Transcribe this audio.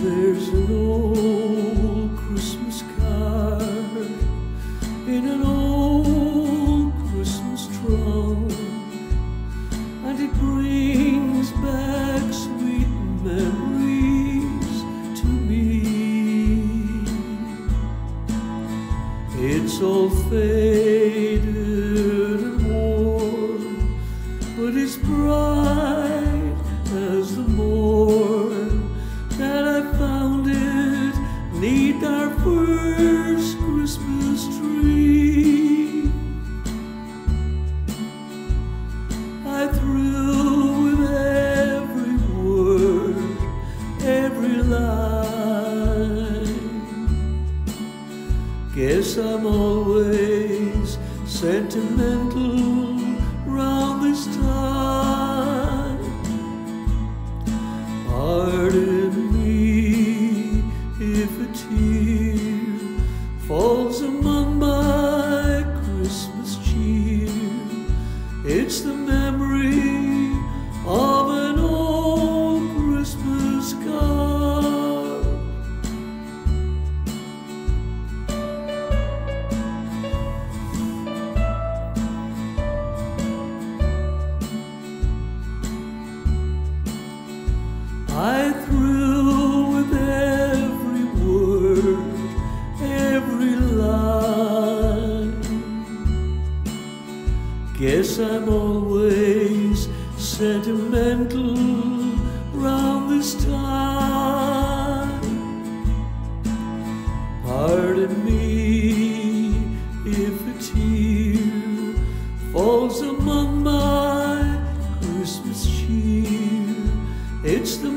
There's an old Christmas card in an old Christmas trunk, and it brings back sweet memories to me. It's all faded and worn, but it's bright as the morn that I found it 'neath our first Christmas tree. I thrill with every word, every line. Guess I'm always sentimental round this time. Pardon me if a tear falls among my Christmas cheer. It's the memory of an old Christmas card. I thrill with every word, every line. Guess I'm always sentimental round this time. Pardon me if a tear falls among my Christmas cheer. It's the